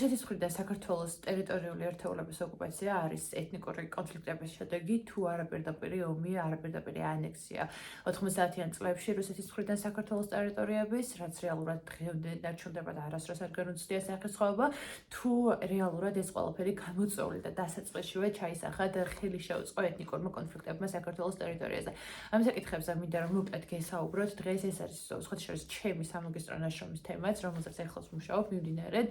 რუსეთის მხრიდან საქართველოს ტერიტორიული ერთეულების ოკუპაცია არის ეთნიკური კონფლიქტების შედეგი, თუ არა პირდაპირი ომი, არა პირდაპირი ანექსია. 90-იან წლებში რუსეთის მხრიდან საქართველოს ტერიტორიების, რაც რეალურად დღემდე დარჩუნდება და არასდროს არ განუცდია სახესხვაობა, თუ რეალურად ეს ყველაფერი გამოწვეული და დასაწყისშივე ჩაისახად ხელი შეუწყო ეთნიკურმა კონფლიქტებმა საქართველოს ტერიტორიაზე. ამ საკითხებზე მინდა რომ მოკლედ გესაუბროთ. დღეს ეს არის სხვათა შორის ჩემი სამაგისტრო ნაშრომის თემაც, რომელზეც ახლავს მუშაობ მიმდინარედ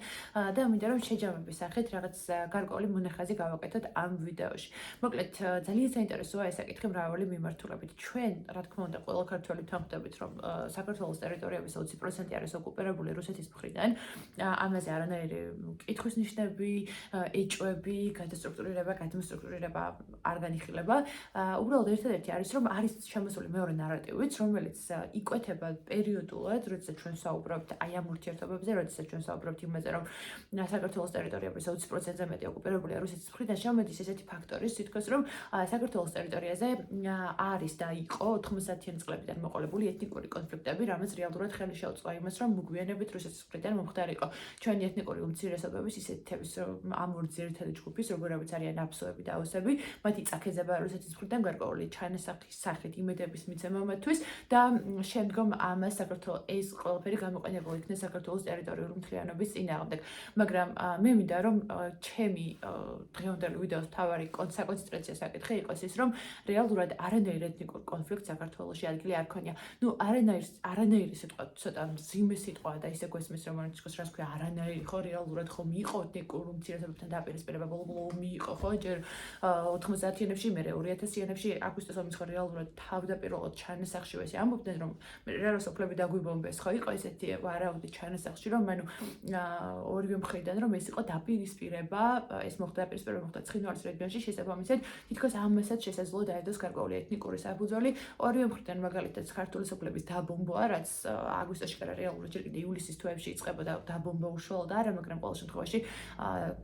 და მინდა რომ შეჯამების სახით რაღაც გარკვეული მონახაზი გავაკეთოთ ამ ვიდეოში. მოკლედ ძალიან საინტერესოა ეს საკითხი მრავალი მიმართულებით. ჩვენ, რა თქმა უნდა, ყველა ქართველი თანხმდებით, რომ საქართველოს ტერიტორიების 20% არის ოკუპირებული რუსეთის მხრიდან. ამაზე არანაირი კითხვის ნიშნები, ეჭვები, გადასტრუქტურირება, გადმოსტრუქტურირება არ განიხილება. უბრალოდ ერთადერთი არის, რომ არის შემოსული მეორე ნარატივიც, რომელიც იკვეთება პერიოდულად, როდესაც ჩვენ საუბრობთ აი ამ ურთიერთობებზე, როდესაც ჩვენ საუბრობთ იმაზე, რომ საქართველოს ტერიტორიების 20%-ზე მეტი ოკუპირებულია რუსეთის მხრიდან, შემოდის ესეთი ფაქტორი, თითქოს რომ საქართველოს ტერიტორიაზე არის და იყო 90-იან წლებიდან მოყოლებული ეთნიკური კონფლიქტები, რამაც რეალურად ხელი შეუწყო იმას, რომ მოგვიანებით რუსეთის მხრიდან მომხდარიყო ჩვენი ეთნიკური უმცირესობების ისეთი თემის, ამ ორ ძირითადი ჯგუფის, როგორებიც არიან აფსოები და ოსები, მათი წაქეზება რუსეთის მხრიდან გარკვეული ჩანასახის სახით იმედების მიცემა მათთვის და შემდგომ ამას საქართველოს ეს ყველაფერი გამოყენებულ იქნა საქართველოს ტერიტორიული მთლიანობის წინააღმდეგ. მაგრამ მე მინდა რომ ჩემი დღევანდელი ვიდეოს მთავარი საკონცენტრაცია საკითხი იყოს ის, რომ რეალურად არანაირ ეთნიკურ კონფლიქტს საქართველოში ადგილი არ ქონია. არანაირი სიტყვა ცოტა მძიმე სიტყვაა და ისე გვესმის რომ თქოს რას ქვია არანაირი ხო რეალურად ხომ იყო ეთნიკურ უმცირესობებთან დაპირისპირება ბოლო ომი იყო ხო ჯერ 90-იანებში მე 2000-იანებში აგვისტოს ომის ხო რეალურად თავდაპირველად ჩანასახში ეს ამბობდნენ რომ რა სოფლები დაგვიბომბეს ხო იყო ესეთი ვარაუდი ჩანასახში რომ ანუ ორივე მხრიდან რომ ეს იყო დაპირისპირება, ეს მოხდა დაპირისპირება მოხდა ცხინვალის რეგიონში, შესაბამისად, თითქოს ამასაც შესაძლოა დაედოს გარკვეული ეთნიკური საფუძველი. ორივე მხრიდან მაგალითად ქართული სოფლების დაბომბვა, რაც აგვისტოში კი რეალურად ჯერ კიდე ივლისის თვეებში იწყებოდა დაბომბვა უშუალოდ არა, მაგრამ ყოველ შემთხვევაში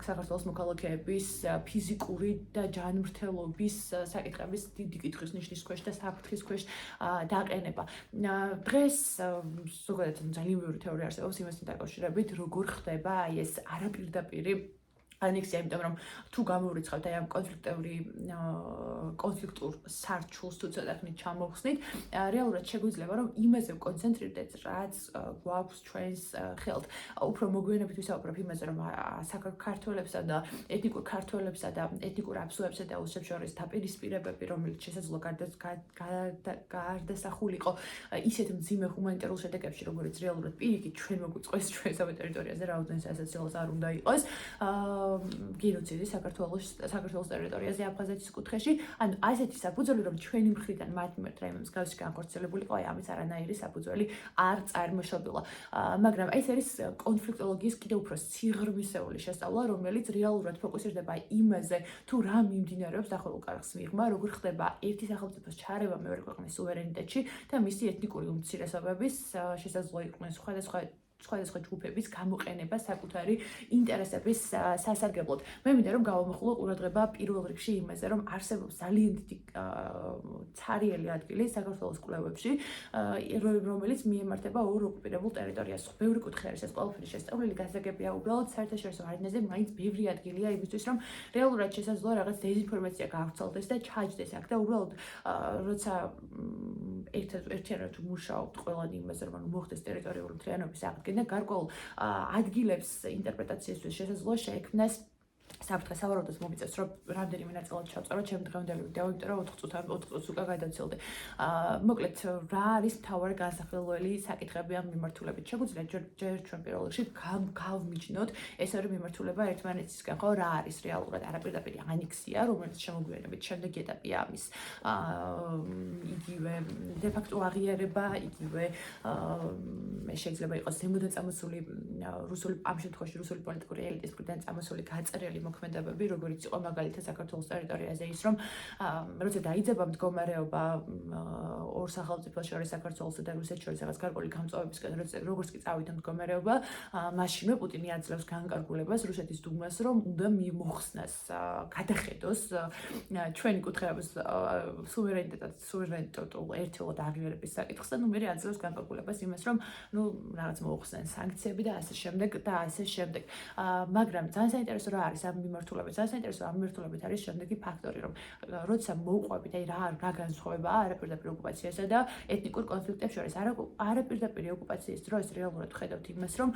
საქართველოს მოქალაქეების ფიზიკური და ჯანმრთელობის საკითხების დიდი კითხვის ნიშნის ქვეშ და საფრთხის ქვეშ დაყენება. დღეს ზოგადად ძალიან ბევრი თეორია არსებობს იმასთან დაკავშირებით, როგორ ხდება აი ეს არაპირდაპირი ანექსია, იმიტომ რომ თუ გამოვრიცხავთ აი ამ კონფლიქტურ სარჩულს თუ ცოტა ხნით ჩამოვხსნით, რეალურად შეგვიძლია რომ იმაზე ვკონცენტრირდეთ, რაც გვაქვს ჩვენს ხელთ. უფრო მოგვიანებით ვისაუბრებ იმაზე, რომ საქართველოსა და ეთნიკურ ქართველებსა და ეთნიკურ აფსოებსა და ოსებს შორის დაპირისპირებები, რომელიც შესაძლოა გარდასახულიყო ისეთ მძიმე ჰუმანიტარულ შედეგებში, როგორც რეალურად პირიქით ჩვენ მოგვიწყვეს ჩვენს ტერიტორიაზე, რაოდენობის ასაცილოს არ უნდა იყოს. გენოციდი საქართველოს ტერიტორიაზე აფხაზეთის კუთხეში, ანუ ასეთი საფუძველი რომ ჩვენი მხრიდან მათ მიმართ რაიმე მსგავსი განხორციელებულიყო, აი ამის არანაირი საფუძველი არ წარმოშობილა. მაგრამ ეს არის კონფლიქტოლოგიის კიდევ უფრო სიღრმისეული შესწავლა, რომელიც რეალურად ფოკუსირდება იმაზე, თუ რა მიმდინარეობს დახურულ კარხს მიღმა, როგორ ხდება ერთი სახელმწიფოს ჩარევა მეორე ქვეყნის სუვერენიტეტში და მისი ეთნიკური უმცირესობების შესაძლოა იყვნენ სხვადასხვა ჯგუფების გამოყენება საკუთარი ინტერესების სასარგებლოდ. მე მინდა რომ გავამახვილო ყურადღება პირველ რიგში იმაზე, რომ არსებობს ძალიან დიდი ცარიელი ადგილი საქართველოს კვლევებში, რომელიც მიემართება ორ ოკუპირებულ ტერიტორიას. ბევრი კუთხე არის ეს ყველაფერი შესწავლილი, გასაგებია უბრალოდ საერთაშორისო არენაზე მაინც ბევრი ადგილია იმისთვის, რომ რეალურად შესაძლოა რაღაც დეзинფორმაცია გავრცელდეს და ჩაჯდეს აქ და უბრალოდ როცა ერთიანად მუშაობთ ყველანი იმაზე, რომ მოხდეს ტერიტორიული მთლიანობის აღდგენა, გარკვეულ ადგილებს ინტერპრეტაციისთვის შესაძლოა შეექმნას საფრთხე. სავარაუდოდ მომიწევს, რომ რამდენიმე ნაწილად ჩავწერო ჩემი დღევანდელი ვიდეო, იმიტომ რომ 4 წუთს უკვე გადავცილდი. მოკლედ, რა არის მთავარი განსახილველი საკითხები ამ მიმართულებით? შეგვიძლია ჯერ ჩვენ პირველ რიგში გავმიჯნოთ ეს ორი მიმართულება ერთმანეთისგან, ხო, რა არის რეალურად არაპირდაპირი ანექსია, რომელიც შემოგვიანებით შემდეგი ეტაპია ამის იგივე დე-ფაქტო აღიარება, იგივე შეიძლება იყოს ზემოდან წამოსული რუსული ამ შემთხვევაში რუსული პოლიტიკური ელიტის მხრიდან წამოსული გაწერილი მოქმედებები, როგორც იყო მაგალითად საქართველოს ტერიტორიაზე ის, რომ როცა დაიძაბა მდგომარეობა ორ სახელმწიფოს შორის, საქართველოსა და რუსეთს შორის რაღაც გარკვეული გამწვავებისგან, როგორც კი წავიდა მდგომარეობა, მაშინვე პუტინი აძლევს განკარგულებას რუსეთის დუმას, რომ უნდა მოხსნას, გადახედოს ჩვენი კუთხეების სუვერენიტეტულ ერთეულად აღიარების საკითხს და მე აძლევს განკარგულებას იმას, რომ რაღაც მოუხსნեն სანქციები და ასე შემდეგ. მაგრამ ძალიან საინტერესო რა არის ამ მიმართულებით არის შემდეგი ფაქტორი, რომ როცა მოუყვებით, რა განსხვავებაა არაპირდაპირ ოკუპაციასა და ეთნიკურ კონფლიქტებს შორის. არაპირდაპირ ოკუპაციის დროს რეალურად ხედავთ იმას, რომ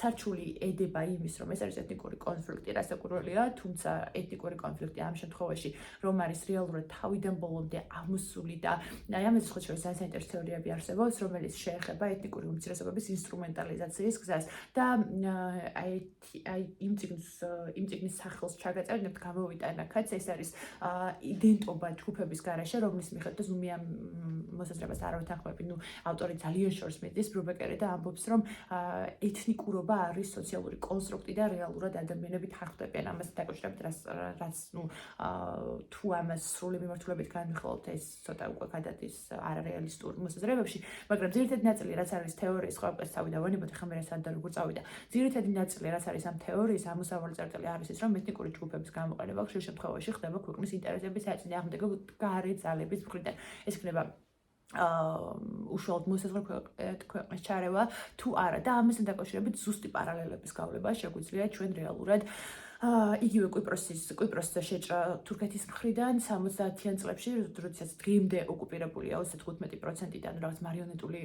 სარჩული ედება იმის, რომ ეს არის ეთნიკური კონფლიქტი, რასაკვირველია, თუმცა ეთნიკური კონფლიქტი ამ შემთხვევაში, რომ არის რეალურად თავიდან ბოლომდე ამოსული და ამაზე სხვა შორის ძალიან საინტერესო თეორიები არსებობს, რომელიც შეეხება ეთნიკური უმცირესობების ინსტრუმენტალიზაციის გზას და იმ წიგნის სახელს ჩაგაწერნებთ, გამოვიტანაკაც, ეს არის იდენტობა ჯგუფების გარეშე, რომლის მიხედვითაც მე ამ მოსაზრებას არ ვეთანხმები, ავტორი ძალიან შორს მიდის ბრუბეკერი და ამბობს, რომ ეთნიკურობა არის სოციალური კონსტრუქტი და რეალურად ადამიანები თანხმდებიან ამას დაკავშირებით, რაც თუ ამას სრული მიმართულებით განვიხილოთ, ეს ცოტა უკვე გადადის არარეალისტურ მოსაზრებებში, მაგრამ ძირითადი ნაწილი, რაც არის თეორიის ყველაფერს თავი დავანებოთ, ახლა მე რასად და როგორ წავიდა. ძირითადი ნაწილი, რაც არის ამ თეორიის ამოსავალი წერტილი არის ის, რომ ეთნიკური ჯგუფების გამოყენება ხშირ შემთხვევაში ხდება ქვეყნის ინტერესების საწინააღმდეგო გარე ძალების მხრიდან. ეს იქნება უშუალოდ მოსაზღვრე ქვეყნის ჩარევა თუ არა და ამასთან დაკავშირებით ზუსტი პარალელების გავლება შეგვიძლია ჩვენ რეალურად იგივე კვიპროსის შეჭრა თურქეთის მხრიდან 70-იან წლებში, როდესაც დღემდე ოკუპირებულია 25%-დან რაღაც მარიონეტული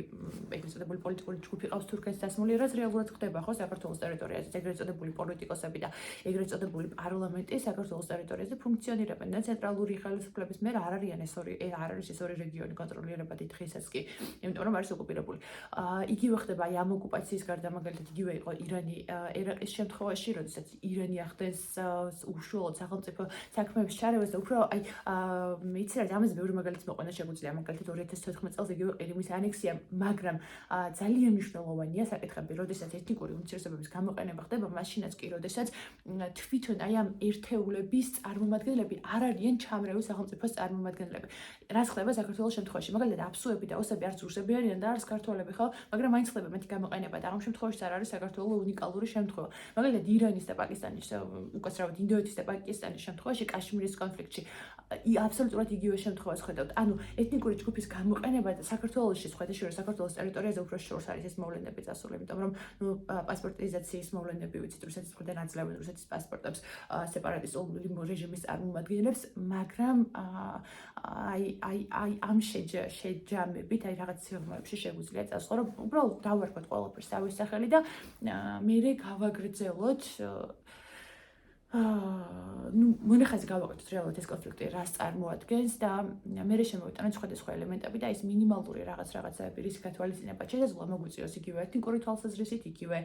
ეგრეთ წოდებული პოლიტიკური ჯგუფი ყავს თურქეთის დასმული, რაც რეალურად ხდება ხო საქართველოს ტერიტორიაზე, ეგრეთ წოდებული პოლიტიკოსები და ეგრეთ წოდებული პარლამენტი საქართველოს ტერიტორიაზე ფუნქციონირებენ და ცენტრალური ხელისუფლების მიერ არ არის ეს ორი რეგიონი კონტროლირებადი დღესაც კი, იმიტომ რომ არის ოკუპირებული. იგივე ხდება აი ამ ოკუპაციის გარდა მაგალითად იგივე იყო ირანი ერაყის შემთხვევაში, როდესაც ირანი ახდენს უშუალოდ სახელმწიფო საქმეების ჩარევას და უფრო აი იცი რა ამაზე ბევრი მაგალითი მოყვანა შეგვიძლია მაგალითად 2014 წელს იგივე ყირიმის ანექსია, მაგრამ ძალიან მნიშვნელოვანია საკითხები, როდესაც ეთნიკური უმცირესობების გამოყენება ხდება, მაშინაც კი, როდესაც თვითონ აი ამ ერთეულების წარმომადგენლები არ არიან ჩამრეულ სახელმწიფოს წარმომადგენლები. რას ხდება საქართველოს შემთხვევაში? მაგალითად აფსუები და ოსები არც რუსები არიან და არც ქართველები ხო, მაგრამ მაინც ხდება მათი გამოყენება და ამ შემთხვევაში არ არის საქართველოს უნიკალური შემთხვევა. მაგალითად ირანის და პაკისტანის უკაცრავად ინდოეთის და პაკისტანის შემთხვევაში კაშმირის კონფლიქტში აბსოლუტურად იგივე შემთხვევას ხედავთ. ანუ ეთნიკური ჯგუფის გამოყენება და საქართველოში სხვადასხვა საქართველოს ტერიტორიაზე უფრო შორს არის ეს მოვლენები წასული, იმიტომ რომ პასპორტიზაციის მოვლენები ვიცით რუსეთის მხრიდან აძლევენ რუსეთის პასპორტებს სეპარატისტული რეჟიმის წარმომადგენლებს, მაგრამ აი ამ შეჯამებით აი რაღაც სიღრმეებში შეგვიძლია წასვლა, რომ უბრალოდ დავარქვათ ყველაფერს თავის სახელი და მე გავაგრძელოთ მონახაზი გავაკეთოთ რეალურად ეს კონფლიქტი რას წარმოადგენს და მე შემოვიტანოთ სხვადასხვა ელემენტები და ის მინიმალური რაღაცები რის გათვალისწინება შესაძლოა მოგვიწიოს იგივე ეთნიკური თვალსაზრისით, იგივე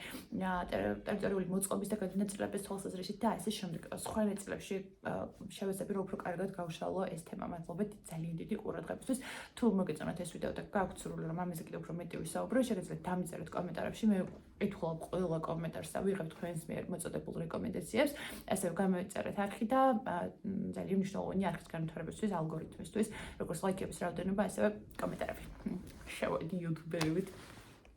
ტერიტორიული მოწყობის და გადანაწილების თვალსაზრისით და ასე შემდეგ. სხვა ნაწილებში შევეცდები რომ უფრო კარგად გავშალო ეს თემა. მადლობთ ძალიან დიდი ყურადღებისთვის. თუ მოგეწონათ ეს ვიდეო და გაქვთ სურვილი რომ ამაზე კიდევ უფრო მეტი ვისაუბრო, შეგიძლიათ დამიწეროთ კომენტარებში. მე ეთქვა ყველა კომენტარს და ვიღებ თქვენს მიერ მოწოდებულ რეკომენდაციებს. ასევე გამოიწერეთ არხი და ძალიან მნიშვნელოვანია არხის განვითარებისთვის, ალგორითმისთვის, როგორც ლაიქების რაოდენობა, ასევე კომენტარები. შევედი YouTube-ით.